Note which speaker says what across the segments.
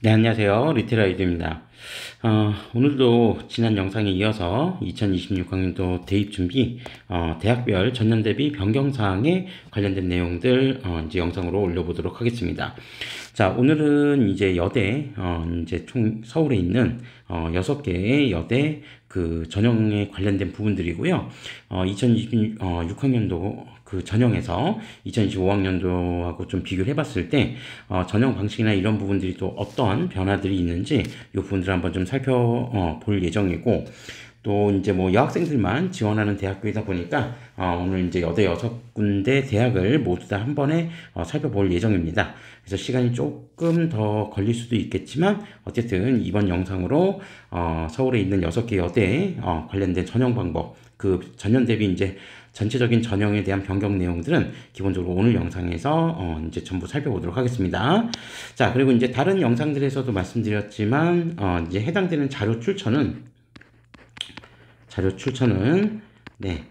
Speaker 1: 네, 안녕하세요. 리테라이드입니다. 오늘도 지난 영상에 이어서 2026학년도 대입 준비, 대학별 전년 대비 변경사항에 관련된 내용들, 이제 영상으로 올려보도록 하겠습니다. 자, 오늘은 이제 여대, 이제 총 서울에 있는, 6개의 여대 그 전형에 관련된 부분들이고요. 2026학년도 그 전형에서 2025학년도하고 좀 비교를 해봤을 때, 전형 방식이나 이런 부분들이 또 어떤 변화들이 있는지 이 부분들을 한번 좀 살펴볼 예정이고, 또 이제 뭐 여학생들만 지원하는 대학교이다 보니까 오늘 이제 여대 6군데 대학을 모두 다 한 번에 살펴볼 예정입니다. 그래서 시간이 조금 더 걸릴 수도 있겠지만 어쨌든 이번 영상으로 서울에 있는 6개 여대에 관련된 전형 방법, 그 전년 대비 이제 전체적인 전형에 대한 변경 내용들은 기본적으로 오늘 영상에서 이제 전부 살펴보도록 하겠습니다. 자, 그리고 이제 다른 영상들에서도 말씀드렸지만 이제 해당되는 자료 출처는 네,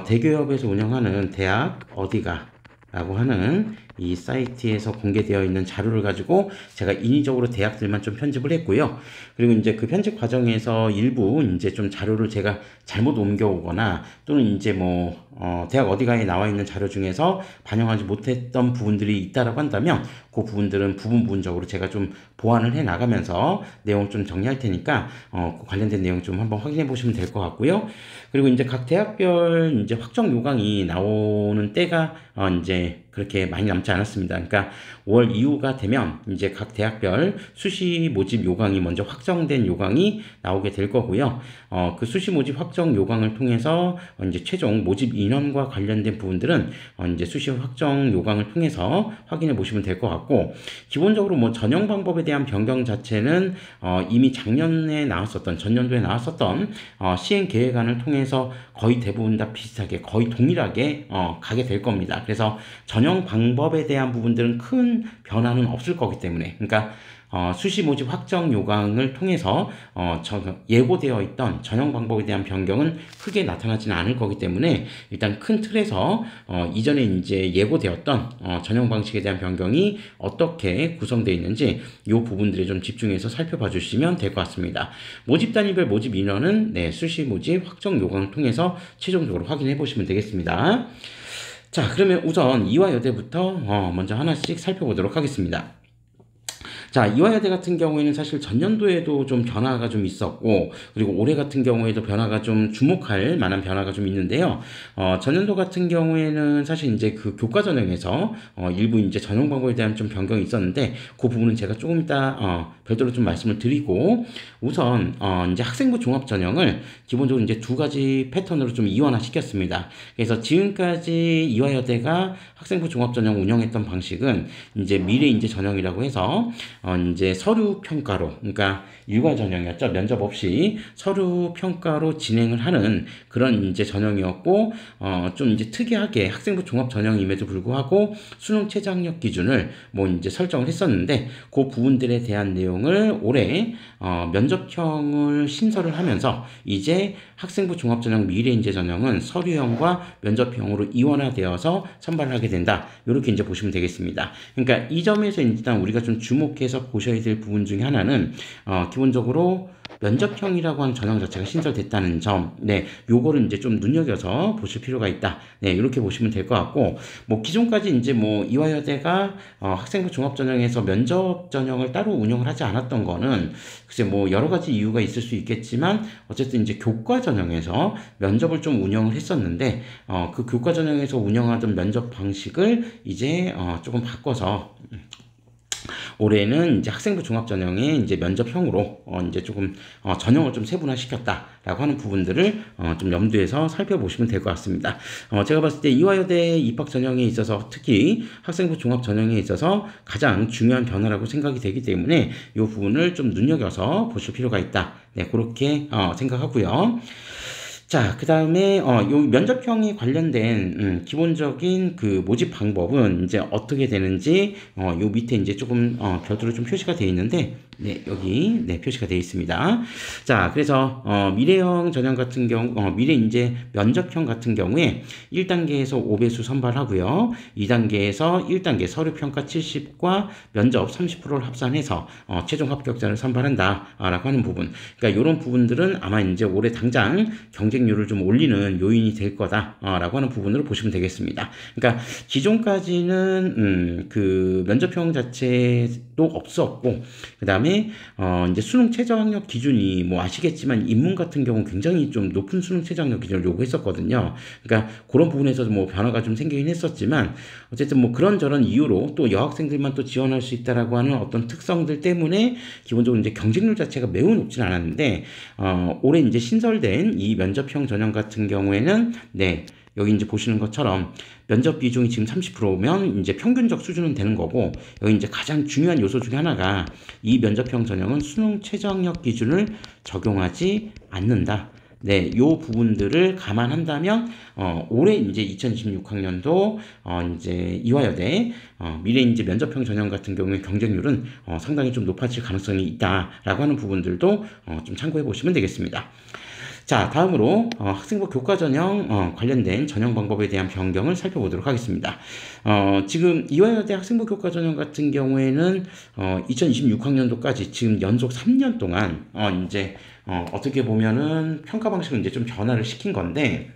Speaker 1: 대교협에서 운영하는 대학 어디가 라고 하는 이 사이트에서 공개되어 있는 자료를 가지고 제가 인위적으로 대학들만 좀 편집을 했고요. 그리고 이제 그 편집 과정에서 일부 이제 좀 자료를 제가 잘못 옮겨오거나 또는 이제 뭐 대학 어디가에 나와 있는 자료 중에서 반영하지 못했던 부분들이 있다라고 한다면 그 부분들은 부분적으로 제가 좀 보완을 해 나가면서 내용을 좀 정리할 테니까 그 관련된 내용 좀 한번 확인해 보시면 될 것 같고요. 그리고 이제 각 대학별 이제 확정 요강이 나오는 때가 이제 그렇게 많이 남지 않았습니다. 그러니까 5월 이후가 되면 이제 각 대학별 수시 모집 요강이 먼저 확정된 요강이 나오게 될 거고요. 그 수시 모집 확정 요강을 통해서 이제 최종 모집 인원과 관련된 부분들은 이제 수시 확정 요강을 통해서 확인해 보시면 될 것 같고, 기본적으로 뭐 전형 방법에 대한 변경 자체는 이미 작년에 나왔었던, 전년도에 나왔었던 시행 계획안을 통해서 거의 대부분 다 비슷하게 거의 동일하게 가게 될 겁니다. 그래서 전형 방법에 대한 부분들은 큰 변화는 없을 거기 때문에, 그러니까 수시 모집 확정 요강을 통해서 예고되어 있던 전형 방법에 대한 변경은 크게 나타나지는 않을 거기 때문에 일단 큰 틀에서 이전에 이제 예고되었던 전형 방식에 대한 변경이 어떻게 구성되어 있는지 이 부분들에 좀 집중해서 살펴봐 주시면 될 것 같습니다. 모집 단위별 모집 인원은 네, 수시 모집 확정 요강을 통해서 최종적으로 확인해 보시면 되겠습니다. 자, 그러면 우선 이화여대부터 먼저 하나씩 살펴보도록 하겠습니다. 자, 이화여대 같은 경우에는 사실 전년도에도 좀 변화가 좀 있었고, 그리고 올해 같은 경우에도 변화가 좀 주목할 만한 변화가 좀 있는데요. 전년도 같은 경우에는 사실 이제 그 교과 전형에서 일부 이제 전형 방법에 대한 좀 변경이 있었는데, 그 부분은 제가 조금 이따 별도로 좀 말씀을 드리고, 우선 이제 학생부 종합 전형을 기본적으로 이제 두 가지 패턴으로 좀 이원화 시켰습니다. 그래서 지금까지 이화여대가 학생부 종합 전형 운영했던 방식은 이제 미래 인재 전형이라고 해서 이제 서류 평가로, 그러니까 일괄 전형이었죠. 면접 없이 서류 평가로 진행을 하는 그런 이제 전형이었고, 좀 이제 특이하게 학생부 종합 전형임에도 불구하고 수능 최저 학력 기준을 뭐 이제 설정을 했었는데, 그 부분들에 대한 내용을 올해 면접형을 신설을 하면서 이제 학생부 종합 전형 미래 인재 전형은 서류형과 면접형으로 이원화되어서 선발하게 된다. 이렇게 이제 보시면 되겠습니다. 그러니까 이 점에서 일단 우리가 좀 주목해서 보셔야 될 부분 중에 하나는 기본적으로 면접형이라고 하는 전형 자체가 신설됐다는 점, 네, 요거를 이제 좀 눈여겨서 보실 필요가 있다. 네, 이렇게 보시면 될 것 같고, 뭐 기존까지 이제 뭐 이화여대가 학생부 종합 전형에서 면접 전형을 따로 운영을 하지 않았던 거는 글쎄 뭐 여러 가지 이유가 있을 수 있겠지만 어쨌든 이제 교과 전형에서 면접을 좀 운영을 했었는데 그 교과 전형에서 운영하던 면접 방식을 이제 조금 바꿔서 올해는 이제 학생부 종합 전형에 이제 면접형으로 이제 조금 전형을 좀 세분화시켰다라고 하는 부분들을 좀 염두에서 살펴보시면 될 것 같습니다. 제가 봤을 때 이화여대 입학 전형에 있어서 특히 학생부 종합 전형에 있어서 가장 중요한 변화라고 생각이 되기 때문에 이 부분을 좀 눈여겨서 보실 필요가 있다. 네, 그렇게 생각하고요. 자, 그 다음에, 요 면접형에 관련된, 기본적인 그 모집 방법은 이제 어떻게 되는지, 요 밑에 이제 조금, 별도로 좀 표시가 되어 있는데, 네, 여기 네, 표시가 되어 있습니다. 자, 그래서 미래형 전형 같은 경우, 미래인재 면접형 같은 경우에 1단계에서 5배수 선발하고요. 2단계에서 1단계 서류평가 70과 면접 30%를 합산해서 최종 합격자를 선발한다라고 하는 부분. 그러니까 이런 부분들은 아마 이제 올해 당장 경쟁률을 좀 올리는 요인이 될 거다라고 하는 부분으로 보시면 되겠습니다. 그러니까 기존까지는 그 면접형 자체도 없었고, 그 다음에 이제 수능 최저학력 기준이 뭐 아시겠지만 인문 같은 경우 굉장히 좀 높은 수능 최저학력 기준을 요구했었거든요. 그러니까 그런 부분에서 뭐 변화가 좀 생기긴 했었지만 어쨌든 뭐 그런저런 이유로 또 여학생들만 또 지원할 수 있다라고 하는 어떤 특성들 때문에 기본적으로 이제 경쟁률 자체가 매우 높진 않았는데 올해 이제 신설된 이 면접형 전형 같은 경우에는 네. 여기 이제 보시는 것처럼 면접 비중이 지금 30%면 이제 평균적 수준은 되는 거고, 여기 이제 가장 중요한 요소 중에 하나가 이 면접형 전형은 수능 최저학력 기준을 적용하지 않는다. 네, 요 부분들을 감안한다면 올해 이제 2026학년도 이제 이화여대 미래인재 면접형 전형 같은 경우에 경쟁률은 상당히 좀 높아질 가능성이 있다라고 하는 부분들도 좀 참고해 보시면 되겠습니다. 자, 다음으로 학생부 교과 전형 관련된 전형 방법에 대한 변경을 살펴보도록 하겠습니다. 지금 이화여대 학생부 교과 전형 같은 경우에는 2026학년도까지 지금 연속 3년 동안 이제 어떻게 보면은 평가 방식을 이제 좀 변화를 시킨 건데,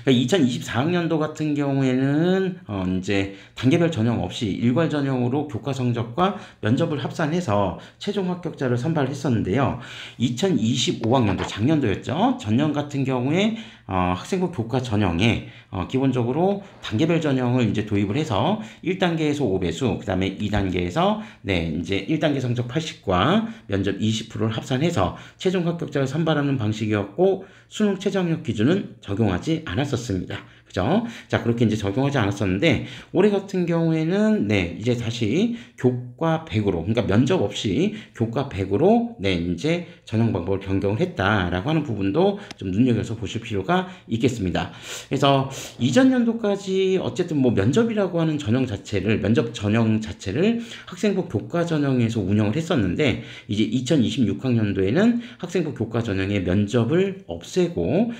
Speaker 1: 2024학년도 같은 경우에는 이제 단계별 전형 없이 일괄 전형으로 교과 성적과 면접을 합산해서 최종 합격자를 선발했었는데요. 2025학년도 작년도였죠. 전년 같은 경우에 학생부 교과 전형에 기본적으로 단계별 전형을 이제 도입을 해서 1단계에서 5배수, 그 다음에 2단계에서 네, 이제 1단계 성적 80과 면접 20%를 합산해서 최종 합격자를 선발하는 방식이었고, 수능 최저학력 기준은 적용하지 않았었습니다. 그죠? 자, 그렇게 이제 적용하지 않았었는데, 올해 같은 경우에는, 네, 이제 다시 교과 100으로, 그러니까 면접 없이 교과 100으로, 네, 이제 전형 방법을 변경을 했다라고 하는 부분도 좀 눈여겨서 보실 필요가 있겠습니다. 그래서 이전 연도까지 어쨌든 뭐 면접이라고 하는 전형 자체를, 면접 전형 자체를 학생부 교과 전형에서 운영을 했었는데, 이제 2026학년도에는 학생부 교과 전형의 면접을 없애고,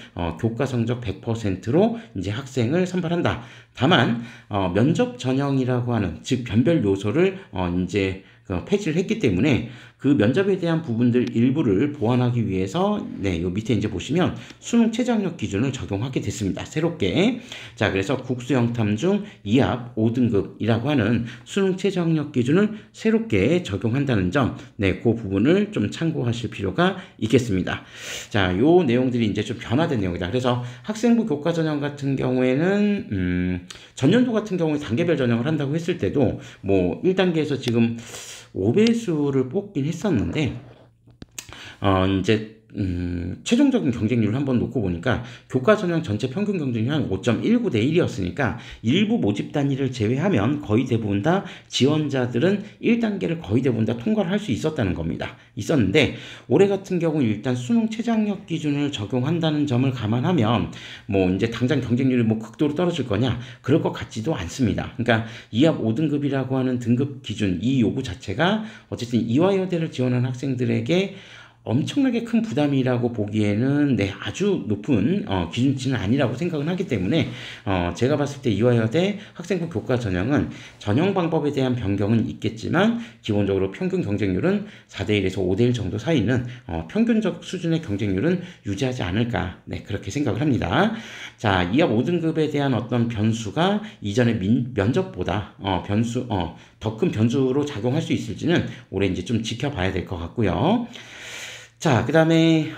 Speaker 1: 교과 성적 100%로 이제 학생을 선발한다. 다만 면접 전형이라고 하는, 즉 변별 요소를 이제 폐지를 했기 때문에 그 면접에 대한 부분들 일부를 보완하기 위해서 네, 요 밑에 이제 보시면 수능 최저학력 기준을 적용하게 됐습니다. 새롭게. 자, 그래서 국수영탐 중 2합 5등급이라고 하는 수능 최저학력 기준을 새롭게 적용한다는 점, 네, 그 부분을 좀 참고하실 필요가 있겠습니다. 자, 요 내용들이 이제 좀 변화된 내용이다. 그래서 학생부 교과 전형 같은 경우에는 전년도 같은 경우에 단계별 전형을 한다고 했을 때도 뭐 1단계에서 지금 5배수를 뽑긴 했었는데, 이제 최종적인 경쟁률을 한번 놓고 보니까 교과 전형 전체 평균 경쟁률이 한 5.19 대 1이었으니까 일부 모집 단위를 제외하면 거의 대부분 다 지원자들은 1단계를 거의 대부분 다 통과를 할 수 있었다는 겁니다. 있었는데 올해 같은 경우 일단 수능 최저학력 기준을 적용한다는 점을 감안하면 뭐 이제 당장 경쟁률이 뭐 극도로 떨어질 거냐, 그럴 것 같지도 않습니다. 그러니까 2합 5등급이라고 하는 등급 기준, 이 요구 자체가 어쨌든 이화여대를 지원한 학생들에게 엄청나게 큰 부담이라고 보기에는 네, 아주 높은 기준치는 아니라고 생각은 하기 때문에 제가 봤을 때 이화여대 학생부 교과 전형은 전형 방법에 대한 변경은 있겠지만 기본적으로 평균 경쟁률은 4대1에서 5대1 정도 사이는 평균적 수준의 경쟁률은 유지하지 않을까, 네, 그렇게 생각을 합니다. 자, 2합 5등급에 대한 어떤 변수가 이전의 면접보다 더 큰 변수로 작용할 수 있을지는 올해 이제 좀 지켜봐야 될 것 같고요. 자, 그 다음에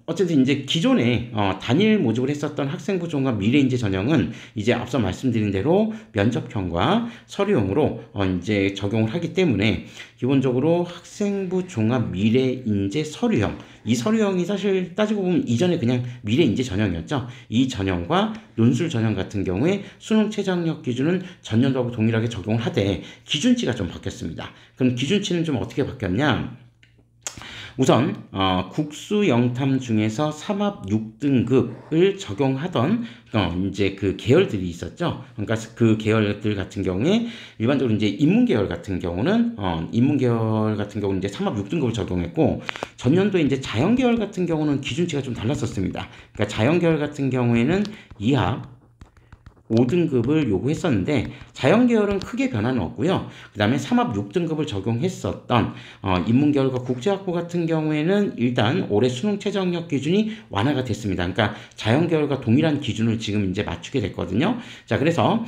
Speaker 1: 어쨌든 이제 기존에 단일 모집을 했었던 학생부 종합 미래인재 전형은 이제 앞서 말씀드린 대로 면접형과 서류형으로 이제 적용을 하기 때문에 기본적으로 학생부 종합 미래인재 서류형, 이 서류형이 사실 따지고 보면 이전에 그냥 미래인재 전형이었죠. 이 전형과 논술 전형 같은 경우에 수능 최저학력 기준은 전년도하고 동일하게 적용을 하되 기준치가 좀 바뀌었습니다. 그럼 기준치는 좀 어떻게 바뀌었냐? 우선 국수 영탐 중에서 삼합 6등급을 적용하던 이제 그 계열들이 있었죠. 그러니까 그 계열들 같은 경우에 일반적으로 이제 인문계열 같은 경우는 이제 삼합 6등급을 적용했고, 전년도에 이제 자연계열 같은 경우는 기준치가 좀 달랐었습니다. 그러니까 자연계열 같은 경우에는 2합 5등급을 요구했었는데 자연계열은 크게 변화는 없고요. 그 다음에 3합 6등급을 적용했었던 인문계열과 국제학부 같은 경우에는 일단 올해 수능 최저학력 기준이 완화가 됐습니다. 그러니까 자연계열과 동일한 기준을 지금 이제 맞추게 됐거든요. 자, 그래서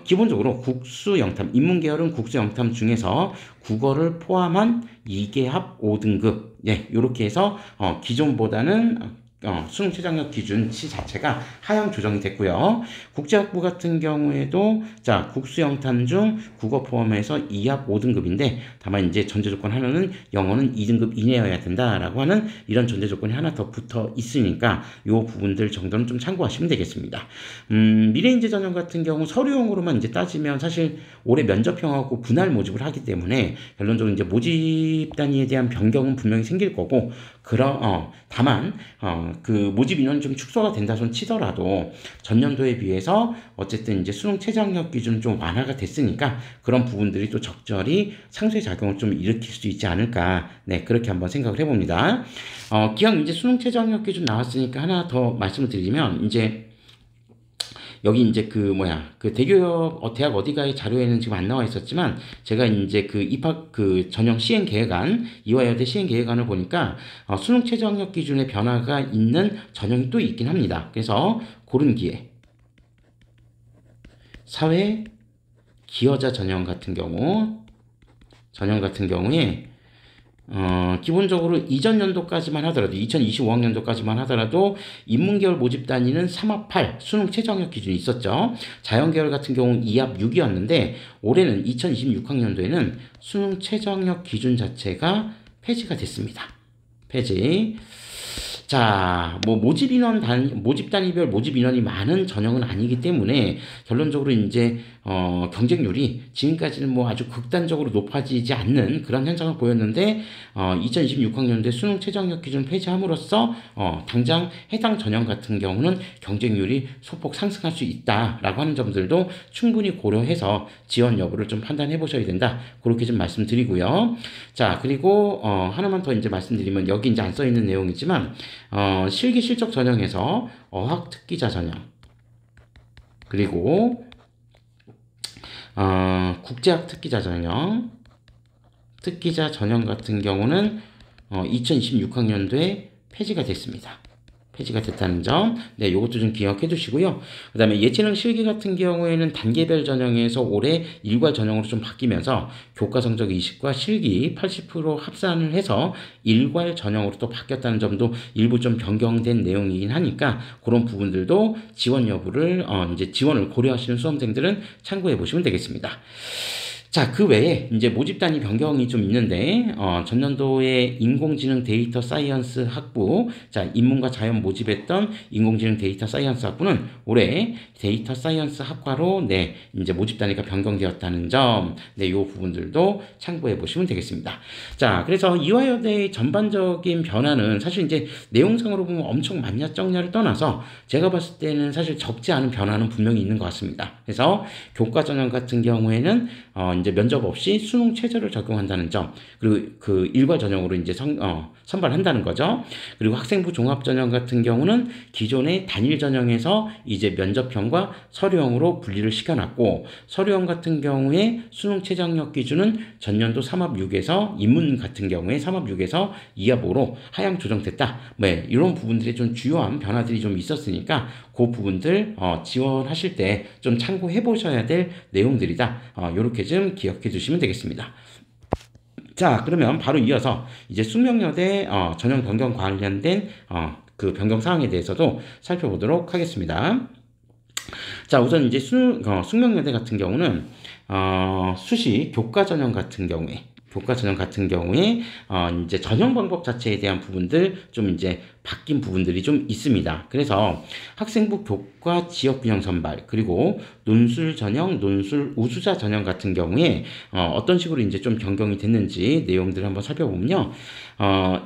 Speaker 1: 기본적으로 국수영탐, 인문계열은 국수영탐 중에서 국어를 포함한 2개합 5등급, 이렇게 해서 기존보다는 수능 최저학력 기준치 자체가 하향 조정이 됐고요. 국제학부 같은 경우에도 자, 국수영탐 중 국어 포함해서 2합 5등급인데 다만 이제 전제조건 하나는 영어는 2등급 이내여야 된다라고 하는 이런 전제조건이 하나 더 붙어 있으니까 이 부분들 정도는 좀 참고하시면 되겠습니다. 미래인재 전형 같은 경우 서류형으로만 이제 따지면 사실 올해 면접형하고 분할 모집을 하기 때문에 결론적으로 이제 모집 단위에 대한 변경은 분명히 생길 거고, 다만 그 모집 인원이 좀 축소가 된다 손 치더라도 전년도에 비해서 어쨌든 이제 수능 최저학력 기준은 좀 완화가 됐으니까 그런 부분들이 또 적절히 상쇄 작용을 좀 일으킬 수 있지 않을까, 그렇게 한번 생각을 해봅니다. 기왕 이제 수능 최저학력 기준 나왔으니까 하나 더 말씀을 드리면, 이제 여기 이제 그 대교역 대학 어디가의 자료에는 지금 안 나와 있었지만 제가 이제 그 입학 그 전형 시행 계획안, 이화여대 시행 계획안을 보니까 수능 최저학력 기준의 변화가 있는 전형이 또 있긴 합니다. 그래서 고른 기회 사회 기여자 전형 같은 경우에 기본적으로 이전 연도까지만 하더라도 2025학년도까지만 하더라도 인문계열 모집 단위는 3합 8 수능 최저학력 기준이 있었죠. 자연계열 같은 경우는 2합 6이었는데 올해는 2026학년도에는 수능 최저학력 기준 자체가 폐지가 됐습니다. 폐지. 자, 모집 단위별 모집 인원이 많은 전형은 아니기 때문에 결론적으로 이제 경쟁률이 지금까지는 아주 극단적으로 높아지지 않는 그런 현상을 보였는데 2026학년도에 수능 최저학력 기준 폐지함으로써 당장 해당 전형 같은 경우는 경쟁률이 소폭 상승할 수 있다라고 하는 점들도 충분히 고려해서 지원 여부를 좀 판단해 보셔야 된다. 그렇게 좀 말씀드리고요. 자, 그리고 하나만 더 이제 말씀드리면, 여기 이제 안 써 있는 내용이지만 실기 실적 전형에서 어학 특기자 전형, 그리고 국제학 특기자 전형 같은 경우는 2026학년도에 폐지가 됐습니다. 폐지가 됐다는 점, 요것도 좀 기억해 두시고요. 그 다음에 예체능 실기 같은 경우에는 단계별 전형에서 올해 일괄 전형으로 좀 바뀌면서 교과 성적 20과 실기 80% 합산을 해서 일괄 전형으로 또 바뀌었다는 점도 일부 좀 변경된 내용이긴 하니까 그런 부분들도 지원 여부를 이제 지원을 고려하시는 수험생들은 참고해 보시면 되겠습니다. 자, 그 외에 이제 모집 단위 변경이 좀 있는데, 전년도에 인공지능 데이터 사이언스 학부, 자, 인문과 자연 모집했던 인공지능 데이터 사이언스 학부는 올해 데이터 사이언스 학과로, 이제 모집 단위가 변경되었다는 점, 요 부분들도 참고해 보시면 되겠습니다. 자, 그래서 이화여대의 전반적인 변화는 사실 이제 내용상으로 보면 엄청 많냐 적냐를 떠나서 제가 봤을 때는 사실 적지 않은 변화는 분명히 있는 것 같습니다. 그래서 교과 전형 같은 경우에는 이제 면접 없이 수능 최저를 적용한다는 점, 그리고 그 일괄 전형으로 이제 선발한다는 거죠. 그리고 학생부 종합 전형 같은 경우는 기존의 단일 전형에서 이제 면접형과 서류형으로 분리를 시켜놨고, 서류형 같은 경우에 수능 최저학력 기준은 전년도 3합 6에서 인문 같은 경우에 3합 6에서 2합 5로 하향 조정됐다. 이런 부분들이 좀 주요한 변화들이 좀 있었으니까 그 부분들 지원하실 때 좀 참고해 보셔야 될 내용들이다. 요렇게 좀 기억해 두시면 되겠습니다. 자, 그러면 바로 이어서 이제 숙명여대 전형 변경 관련된 그 변경 사항에 대해서도 살펴보도록 하겠습니다. 자, 우선 이제 숙명여대 같은 경우는 수시 교과 전형 같은 경우에 이제 전형 방법 자체에 대한 부분들 좀 이제 바뀐 부분들이 좀 있습니다. 그래서 학생부 교과 지역균형 선발, 그리고 논술 전형, 논술 우수자 전형 같은 경우에 어떤 식으로 이제 좀 변경이 됐는지 내용들을 한번 살펴보면요.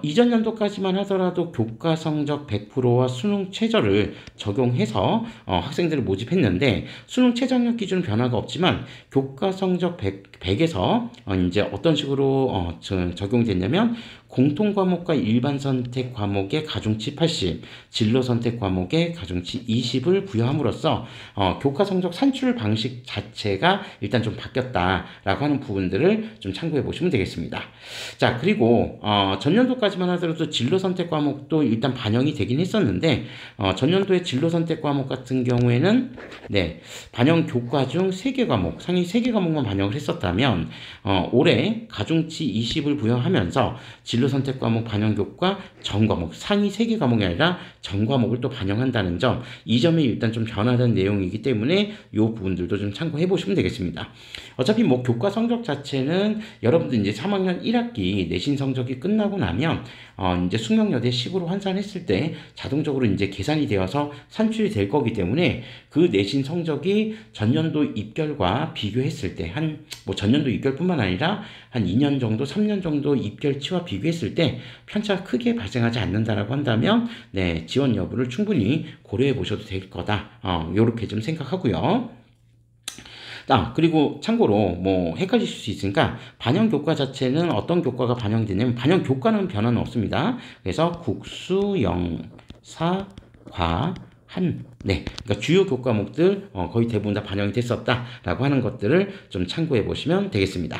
Speaker 1: 이전 연도까지만 하더라도 교과 성적 100%와 수능 최저를 적용해서 학생들을 모집했는데, 수능 최저학력 기준은 변화가 없지만 교과 성적 100에서 이제 어떤 식으로 적용됐냐면, 공통 과목과 일반 선택 과목의 가중치 80, 진로 선택 과목의 가중치 20을 부여함으로써 교과 성적 산출 방식 자체가 일단 좀 바뀌었다라고 하는 부분들을 좀 참고해 보시면 되겠습니다. 자, 그리고 전년도까지만 하더라도 진로 선택 과목도 일단 반영이 되긴 했었는데, 전년도의 진로 선택 과목 같은 경우에는 반영 교과 중 3개 과목, 상위 3개 과목만 반영을 했었다면, 올해 가중치 20을 부여하면서 진로 선택 과목 반영 교과 전 과목, 상위 3개 과목이 아니라 전 과목을 또 반영한다는 점, 이 점이 일단 좀 변화된 내용이기 때문에 이 부분들도 좀 참고해 보시면 되겠습니다. 어차피 뭐 교과 성적 자체는 여러분들 이제 3학년 1학기 내신 성적이 끝나고 나면 이제 숙명여대 식으로 환산했을 때 자동적으로 이제 계산이 되어서 산출이 될 거기 때문에, 그 내신 성적이 전년도 입결과 비교했을 때 뭐 전년도 입결뿐만 아니라 한 2년 정도, 3년 정도 입결치와 비교했을 때 편차가 크게 발생하지 않는다라고 한다면 지원 여부를 충분히 고려해 보셔도 될 거다. 요렇게 좀 생각하고요. 그리고 참고로 뭐 헷갈리실 수 있으니까, 반영 교과 자체는 어떤 교과가 반영되냐면, 반영 교과는 변화는 없습니다. 그래서 국수, 영사, 과, 한, 그러니까 주요 교과목들 거의 대부분 다 반영이 됐었다라고 하는 것들을 좀 참고해 보시면 되겠습니다.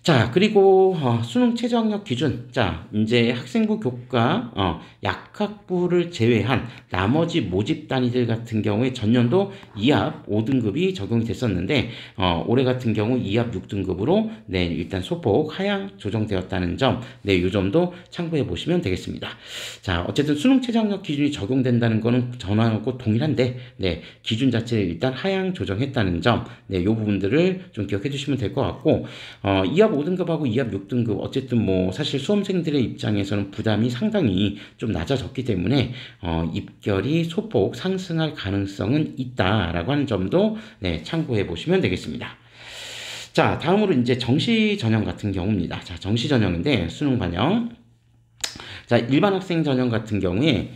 Speaker 1: 자, 그리고 수능 최저학력 기준. 자, 이제 학생부 교과 약학부를 제외한 나머지 모집 단위들 같은 경우에 전년도 2합 5등급이 적용이 됐었는데, 올해 같은 경우 2합 6등급으로 일단 소폭 하향 조정되었다는 점, 이 점도 참고해 보시면 되겠습니다. 자, 어쨌든 수능 최저학력 기준이 적용된다는 거는 전하고 동일한데, 기준 자체를 일단 하향 조정했다는 점, 이 부분들을 좀 기억해 주시면 될 것 같고, 2합 5등급하고 2합 6등급, 어쨌든 뭐 사실 수험생들의 입장에서는 부담이 상당히 좀 낮아졌기 때문에 입결이 소폭 상승할 가능성은 있다라고 하는 점도 참고해 보시면 되겠습니다. 자, 다음으로 이제 정시 전형 같은 경우입니다. 자, 정시 전형인데 수능 반영. 자, 일반 학생 전형 같은 경우에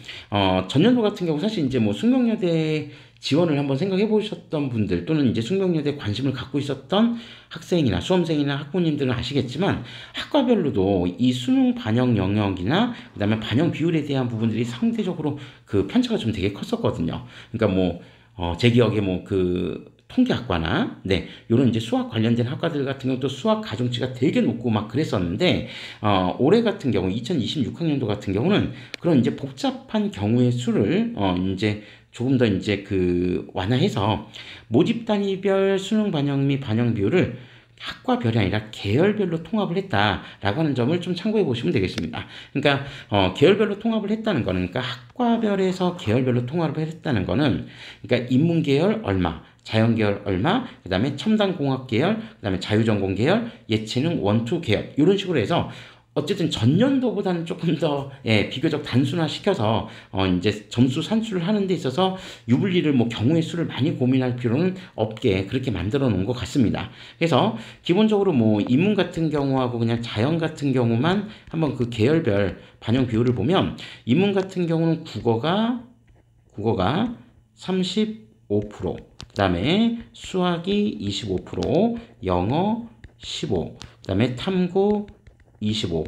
Speaker 1: 전년도 같은 경우 사실 이제 뭐 숙명여대 지원을 한번 생각해 보셨던 분들, 또는 이제 숙명여대 관심을 갖고 있었던 학생이나 수험생이나 학부모님들은 아시겠지만, 학과별로도 이 수능 반영 영역이나 그다음에 반영 비율에 대한 부분들이 상대적으로 그 편차가 좀 되게 컸었거든요. 그러니까 뭐 제 기억에 뭐 그 통계학과나 요런 이제 수학 관련된 학과들 같은 경우도 수학 가중치가 되게 높고 막 그랬었는데, 올해 같은 경우 2026학년도 같은 경우는 그런 이제 복잡한 경우의 수를 이제 조금 더 이제 완화해서 모집 단위별 수능 반영 및 반영 비율을 학과별이 아니라 계열별로 통합을 했다라고 하는 점을 좀 참고해 보시면 되겠습니다. 그러니까 계열별로 통합을 했다는 거는, 그러니까 학과별에서 계열별로 통합을 했다는 거는, 그러니까 인문계열 얼마, 자연계열 얼마, 그 다음에 첨단공학계열, 그 다음에 자유전공계열, 예체능 1, 2 계열, 이런 식으로 해서 어쨌든 전년도보다는 조금 더 비교적 단순화시켜서 이제 점수 산출을 하는 데 있어서 유불리를 뭐 경우의 수를 많이 고민할 필요는 없게 그렇게 만들어 놓은 것 같습니다. 그래서 기본적으로 뭐 인문 같은 경우하고 그냥 자연 같은 경우만 한번 그 계열별 반영 비율을 보면, 인문 같은 경우는 국어가 35%, 그 다음에 수학이 25%, 영어 15%, 그 다음에 탐구 25.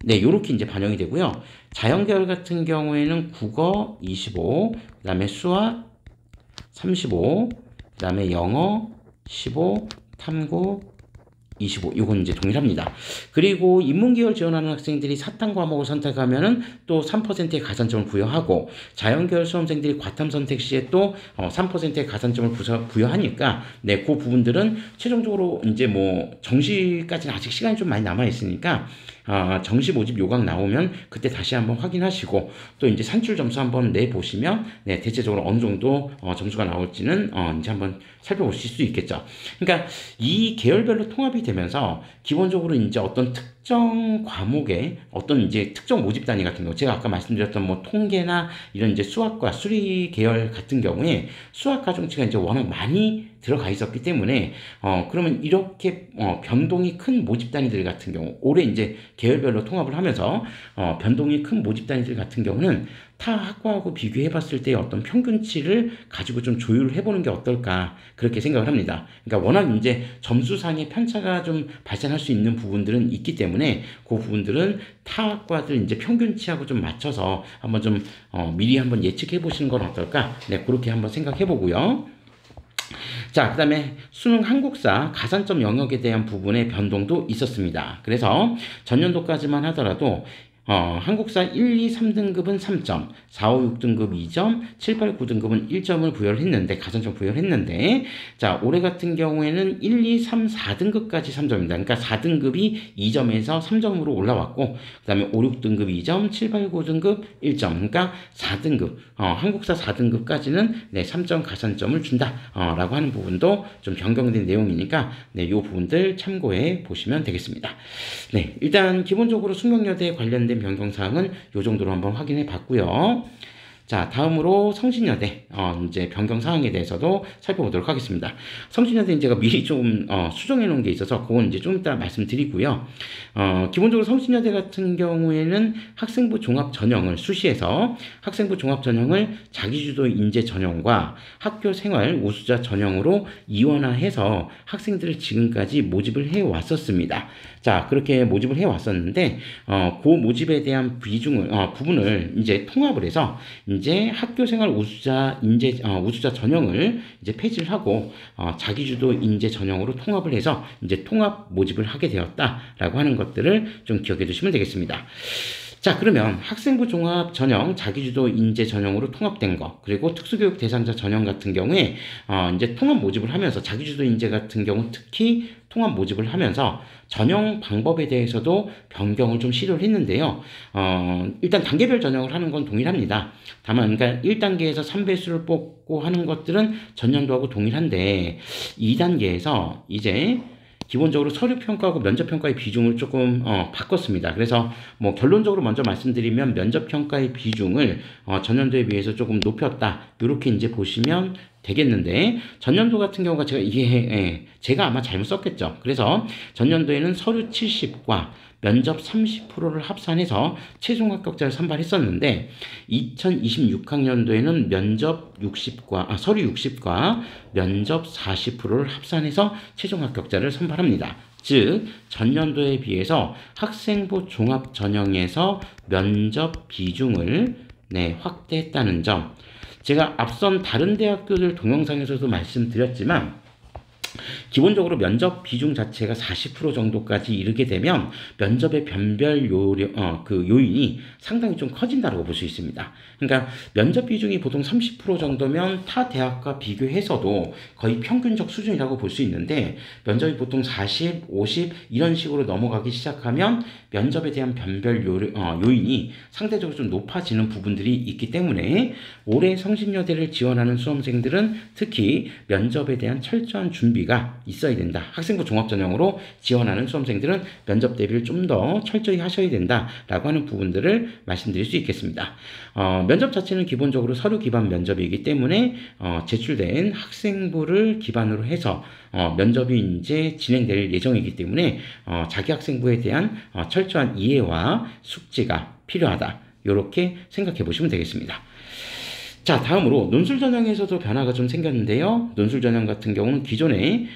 Speaker 1: 요렇게 이제 반영이 되고요. 자연계열 같은 경우에는 국어 25, 그 다음에 수학 35, 그 다음에 영어 15, 탐구 25. 이건 이제 동일합니다. 그리고 인문계열 지원하는 학생들이 사탐 과목을 선택하면은 또 3%의 가산점을 부여하고, 자연계열 수험생들이 과탐 선택 시에 또 3%의 가산점을 부여하니까 그 부분들은 최종적으로 이제 뭐 정시까지는 아직 시간이 좀 많이 남아 있으니까 정시 모집 요강 나오면 그때 다시 한번 확인하시고, 또 이제 산출 점수 한번 내보시면 대체적으로 어느 정도 점수가 나올지는 이제 한번 살펴보실 수 있겠죠. 그러니까 이 계열별로 통합이 되면서 기본적으로 이제 어떤 특정 과목의 어떤 이제 특정 모집 단위 같은 경우 제가 아까 말씀드렸던 뭐 통계나 이런 이제 수학과 수리 계열 같은 경우에 수학 가중치가 이제 워낙 많이 들어가 있었기 때문에 그러면 이렇게 변동이 큰 모집 단위들 같은 경우 올해 이제 계열별로 통합을 하면서 변동이 큰 모집 단위들 같은 경우는 타 학과하고 비교해 봤을 때 어떤 평균치를 가지고 좀 조율을 해보는 게 어떨까 그렇게 생각을 합니다. 그러니까 워낙 이제 점수상의 편차가 좀 발생할 수 있는 부분들은 있기 때문에 그 부분들은 타 학과들 이제 평균치하고 좀 맞춰서 한번 좀 미리 한번 예측해 보시는 건 어떨까? 네, 그렇게 한번 생각해 보고요. 자, 그 다음에 수능 한국사 가산점 영역에 대한 부분의 변동도 있었습니다. 그래서 전년도까지만 하더라도 한국사 1, 2, 3등급은 3점, 4, 5, 6등급 2점, 7, 8, 9등급은 1점을 부여를 했는데, 가산점 부여를 했는데, 자, 올해 같은 경우에는 1, 2, 3, 4등급까지 3점입니다. 그러니까 4등급이 2점에서 3점으로 올라왔고, 그 다음에 5, 6등급 2점, 7, 8, 9등급 1점. 그러니까 4등급, 한국사 4등급까지는 네, 3점 가산점을 준다, 라고 하는 부분도 좀 변경된 내용이니까, 네, 요 부분들 참고해 보시면 되겠습니다. 네, 일단 기본적으로 숙명여대에 관련된 변경사항은 요 정도로 한번 확인해 봤고요. 자, 다음으로 성신여대 이제 변경 사항에 대해서도 살펴보도록 하겠습니다. 성신여대 제가 미리 좀 수정해 놓은 게 있어서 그건 이제 좀 이따 말씀드리고요. 기본적으로 성신여대 같은 경우에는 학생부 종합 전형을 수시해서 학생부 종합 전형을 자기주도 인재 전형과 학교 생활 우수자 전형으로 이원화해서 학생들을 지금까지 모집을 해 왔었습니다. 자, 그렇게 모집을 해 왔었는데 그 모집에 대한 부분을 이제 통합을 해서 이제 학교생활 우수자 인재 우수자 전형을 이제 폐지를 하고 자기주도 인재 전형으로 통합을 해서 이제 통합 모집을 하게 되었다라고 하는 것들을 좀 기억해 두시면 되겠습니다. 자, 그러면 학생부 종합 전형, 자기주도 인재 전형으로 통합된 거, 그리고 특수교육 대상자 전형 같은 경우에 이제 통합 모집을 하면서 자기주도 인재 같은 경우 특히 통합 모집을 하면서 전형 방법에 대해서도 변경을 좀 시도를 했는데요. 일단 단계별 전형을 하는 건 동일합니다. 다만 그러니까 1단계에서 3배수를 뽑고 하는 것들은 전년도하고 동일한데 2단계에서 이제 기본적으로 서류평가하고 면접평가의 비중을 조금 바꿨습니다. 그래서 뭐 결론적으로 먼저 말씀드리면 면접평가의 비중을 전년도에 비해서 조금 높였다. 이렇게 이제 보시면 되겠는데 전년도 같은 경우가 제가 아마 잘못 썼겠죠. 그래서 전년도에는 서류 70과 면접 30%를 합산해서 최종 합격자를 선발했었는데 2026학년도에는 서류 60과 면접 40%를 합산해서 최종 합격자를 선발합니다. 즉 전년도에 비해서 학생부 종합 전형에서 면접 비중을 확대했다는 점, 제가 앞선 다른 대학교들 동영상에서도 말씀드렸지만 기본적으로 면접 비중 자체가 40% 정도까지 이르게 되면 면접의 변별 요인이 상당히 좀 커진다고 볼 수 있습니다. 그러니까 면접 비중이 보통 30% 정도면 타 대학과 비교해서도 거의 평균적 수준이라고 볼 수 있는데 면접이 보통 40, 50 이런 식으로 넘어가기 시작하면 면접에 대한 변별 요인이 상대적으로 좀 높아지는 부분들이 있기 때문에 올해 성신여대를 지원하는 수험생들은 특히 면접에 대한 철저한 준비가 있어야 된다. 학생부 종합전형으로 지원하는 수험생들은 면접 대비를 좀 더 철저히 하셔야 된다라고 하는 부분들을 말씀드릴 수 있겠습니다. 면접 자체는 기본적으로 서류 기반 면접이기 때문에 제출된 학생부를 기반으로 해서 면접이 이제 진행될 예정이기 때문에 자기 학생부에 대한 철저한 이해와 숙지가 필요하다. 이렇게 생각해 보시면 되겠습니다. 자, 다음으로 논술 전형에서도 변화가 좀 생겼는데요. 논술 전형 같은 경우는 기존에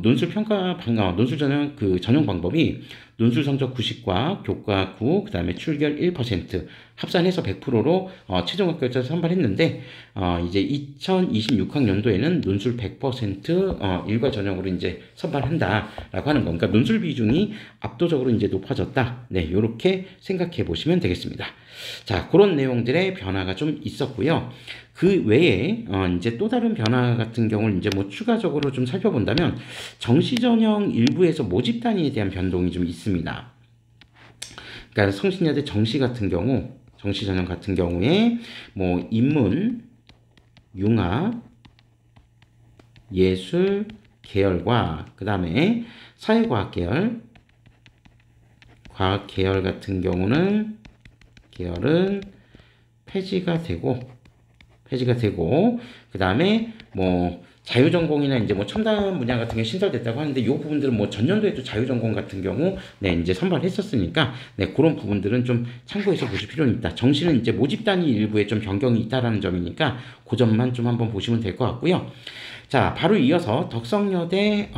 Speaker 1: 논술 전형 전형 방법이 논술 성적 90과 교과 9, 그 다음에 출결 1% 합산해서 100%로 최종 합격자를 선발했는데 이제 2026학년도에는 논술 100% 일괄 전형으로 이제 선발한다라고 하는 거. 그러니까 논술 비중이 압도적으로 이제 높아졌다. 네, 이렇게 생각해 보시면 되겠습니다. 자, 그런 내용들의 변화가 좀 있었고요. 그 외에 이제 또 다른 변화 같은 경우를 이제 뭐 추가적으로 좀 살펴본다면 정시 전형 일부에서 모집 단위에 대한 변동이 좀 있습니다. 그러니까 성신여대 정시 전형 같은 경우에 뭐 인문, 융합, 예술, 계열과 그 다음에 사회과학 계열, 과학 계열 같은 경우는 계열은 폐지가 되고 그 다음에 뭐 자유전공이나 이제 뭐 첨단 분야 같은 게 신설됐다고 하는데 이 부분들은 뭐 전년도에도 자유전공 같은 경우 이제 선발했었으니까 그런 부분들은 좀 참고해서 보실 필요는 있다. 정시는 이제 모집단위 일부에 좀 변경이 있다라는 점이니까 그 점만 좀 한번 보시면 될 것 같고요. 자, 바로 이어서 덕성여대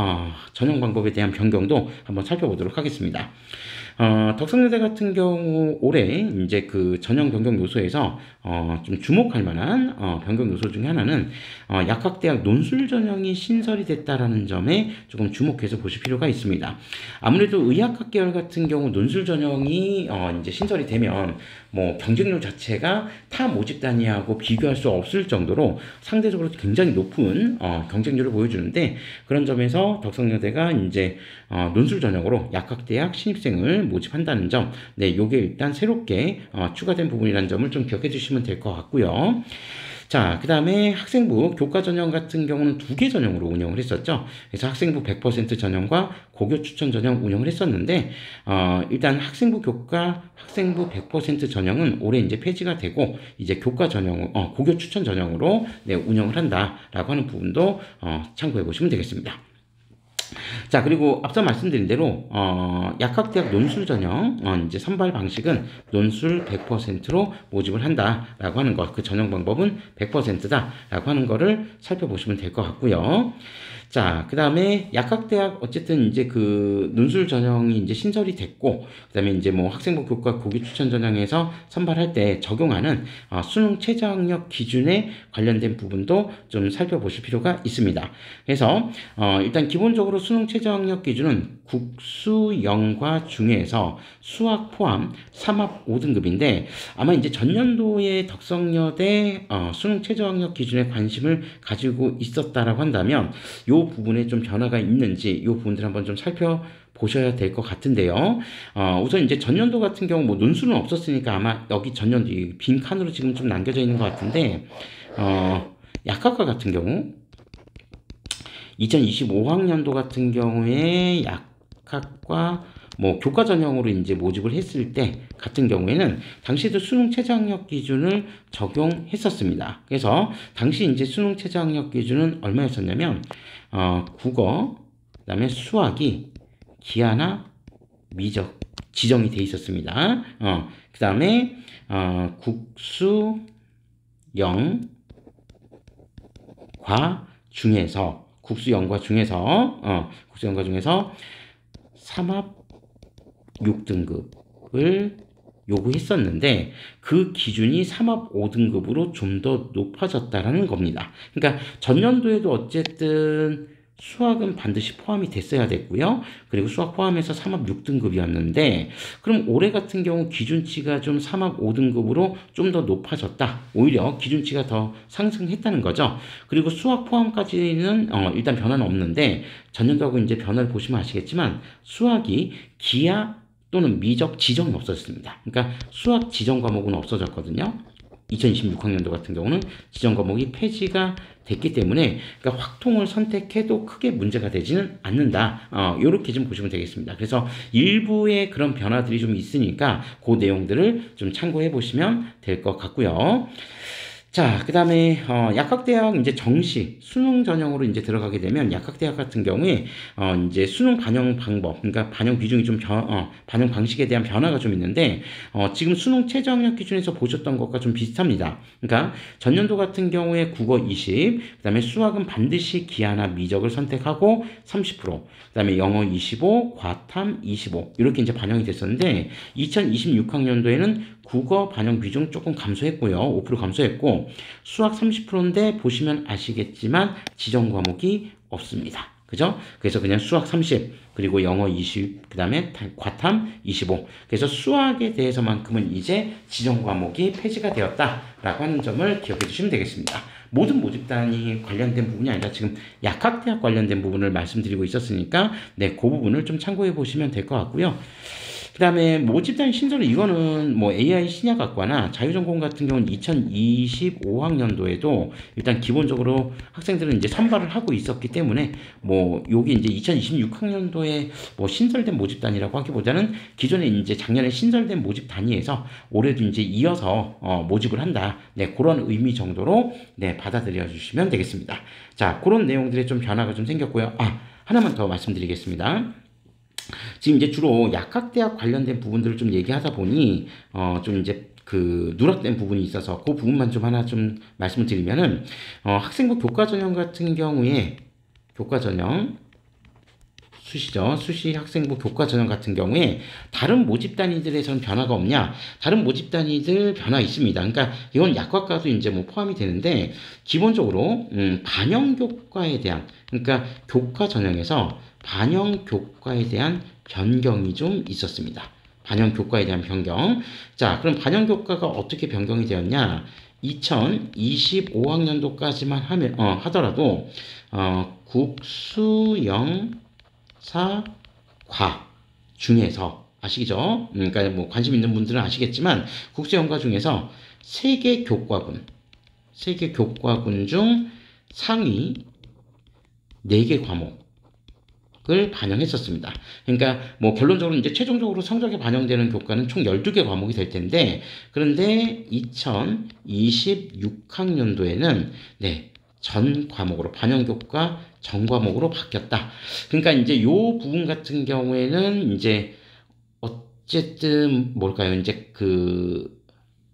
Speaker 1: 전형 방법에 대한 변경도 한번 살펴보도록 하겠습니다. 덕성여대 같은 경우 올해 이제 그 전형 변경 요소에서 좀 주목할 만한 변경 요소 중에 하나는 약학대학 논술 전형이 신설이 됐다라는 점에 조금 주목해서 보실 필요가 있습니다. 아무래도 의학학 계열 같은 경우 논술 전형이 이제 신설이 되면 뭐 경쟁률 자체가 타 모집 단위하고 비교할 수 없을 정도로 상대적으로 굉장히 높은 경쟁률을 보여주는데, 그런 점에서 덕성여대가 이제 논술 전형으로 약학대학 신입생을 모집한다는 점, 요게 일단 새롭게 추가된 부분이라는 점을 좀 기억해 주시면 될 것 같고요. 자, 그 다음에 학생부 교과 전형 같은 경우는 2개 전형으로 운영을 했었죠. 그래서 학생부 100% 전형과 고교 추천 전형 운영을 했었는데, 일단 학생부 교과, 학생부 100% 전형은 올해 이제 폐지가 되고, 이제 교과 전형, 고교 추천 전형으로 운영을 한다라고 하는 부분도 참고해 보시면 되겠습니다. 자, 그리고 앞서 말씀드린 대로 약학대학 논술 전형 이제 선발 방식은 논술 100%로 모집을 한다라고 하는 것, 그 전형 방법은 100%다라고 하는 거를 살펴보시면 될 것 같고요. 자, 그 다음에 약학대학 어쨌든 이제 그 논술 전형이 이제 신설이 됐고, 그 다음에 이제 뭐 학생부 교과 고교 추천 전형에서 선발할 때 적용하는 수능 최저학력 기준에 관련된 부분도 좀 살펴보실 필요가 있습니다. 그래서 일단 기본적으로 수능 최저학력 기준은 국수, 영과 중에서 수학 포함 3합 5등급인데, 아마 이제 전년도에 덕성여대 수능 최저학력 기준에 관심을 가지고 있었다라고 한다면 요 부분에 좀 변화가 있는지 요 부분들 한번 좀 살펴보셔야 될 것 같은데요. 우선 이제 전년도 같은 경우 뭐 논술은 없었으니까 아마 여기 전년도 빈 칸으로 지금 좀 남겨져 있는 것 같은데, 약학과 같은 경우 2025학년도 같은 경우에 약학과 뭐 교과 전형으로 이제 모집을 했을 때 같은 경우에는 당시에도 수능 최저학력 기준을 적용했었습니다. 그래서 당시 이제 수능 최저학력 기준은 얼마였었냐면 국어, 그다음에 수학이 기하나 미적 지정이 돼 있었습니다. 그다음에 국수, 영, 과 중에서 국수영과 중에서 3합 6등급을 요구했었는데 그 기준이 3합 5등급으로 좀 더 높아졌다라는 겁니다. 그러니까 전년도에도 어쨌든 수학은 반드시 포함이 됐어야 됐고요. 그리고 수학 포함해서 3합 6등급이었는데 그럼 올해 같은 경우 기준치가 좀 3합 5등급으로 좀 더 높아졌다. 오히려 기준치가 더 상승했다는 거죠. 그리고 수학 포함까지는 일단 변화는 없는데 전년도하고 이제 변화를 보시면 아시겠지만 수학이 기하 또는 미적 지정이 없어졌습니다. 그러니까 수학 지정 과목은 없어졌거든요. 2026학년도 같은 경우는 지정 과목이 폐지가 됐기 때문에 그러니까 확통을 선택해도 크게 문제가 되지는 않는다. 이렇게 좀 보시면 되겠습니다. 그래서 일부의 그런 변화들이 좀 있으니까 그 내용들을 좀 참고해 보시면 될 것 같고요. 자, 그 다음에 약학대학 이제 정시 수능 전형으로 이제 들어가게 되면 약학대학 같은 경우에 이제 수능 반영 방법, 그러니까 반영 비중이 좀 반영 방식에 대한 변화가 좀 있는데 지금 수능 최저학력 기준에서 보셨던 것과 좀 비슷합니다. 그러니까 전년도 같은 경우에 국어 20, 그 다음에 수학은 반드시 기하나 미적을 선택하고 30%, 그 다음에 영어 25, 과탐 25 이렇게 이제 반영이 됐었는데 2026학년도에는 국어 반영 비중 조금 감소했고요. 5% 감소했고 수학 30%인데 보시면 아시겠지만 지정 과목이 없습니다. 그죠? 그래서 그냥 수학 30 그리고 영어 20 그 다음에 과탐 25 그래서 수학에 대해서만큼은 이제 지정 과목이 폐지가 되었다라고 하는 점을 기억해 주시면 되겠습니다. 모든 모집단이 관련된 부분이 아니라 지금 약학대학 관련된 부분을 말씀드리고 있었으니까 그 부분을 좀 참고해 보시면 될 것 같고요. 그다음에 모집단 신설 이거는 뭐 AI 신약학과나 자유전공 같은 경우는 2025학년도에도 일단 기본적으로 학생들은 이제 선발을 하고 있었기 때문에 뭐 여기 이제 2026학년도에 뭐 신설된 모집단이라고 하기보다는 기존에 이제 작년에 신설된 모집 단위에서 올해도 이제 이어서 모집을 한다. 네, 그런 의미 정도로 네, 받아들여 주시면 되겠습니다. 자, 그런 내용들의 좀 변화가 좀 생겼고요. 하나만 더 말씀드리겠습니다. 지금 이제 주로 약학대학 관련된 부분들을 좀 얘기하다 보니 좀 이제 그 누락된 부분이 있어서 그 부분만 좀 하나 좀 말씀을 드리면은 학생부 교과전형 같은 경우에 교과전형 수시죠. 수시 학생부 교과전형 같은 경우에 다른 모집 단위들에서는 변화가 없냐? 다른 모집 단위들 변화 있습니다. 그러니까 이건 약학과도 이제 뭐 포함이 되는데 기본적으로 반영교과에 대한 그러니까 교과전형에서 반영교과에 대한 변경이 좀 있었습니다. 반영교과에 대한 변경. 자, 그럼 반영교과가 어떻게 변경이 되었냐? 2025학년도까지만 하더라도 국수영 사과 중에서 아시죠? 그러니까 뭐 관심 있는 분들은 아시겠지만 국제연과 중에서 세계 교과군 중 상위 4개 과목을 반영했었습니다. 그러니까 뭐 결론적으로 이제 최종적으로 성적에 반영되는 교과는 총 12개 과목이 될 텐데 그런데 2026학년도에는 네, 전 과목으로 반영교과 전 과목으로 바뀌었다. 그러니까 이제 요 부분 같은 경우에는 이제 어쨌든 뭘까요? 이제 그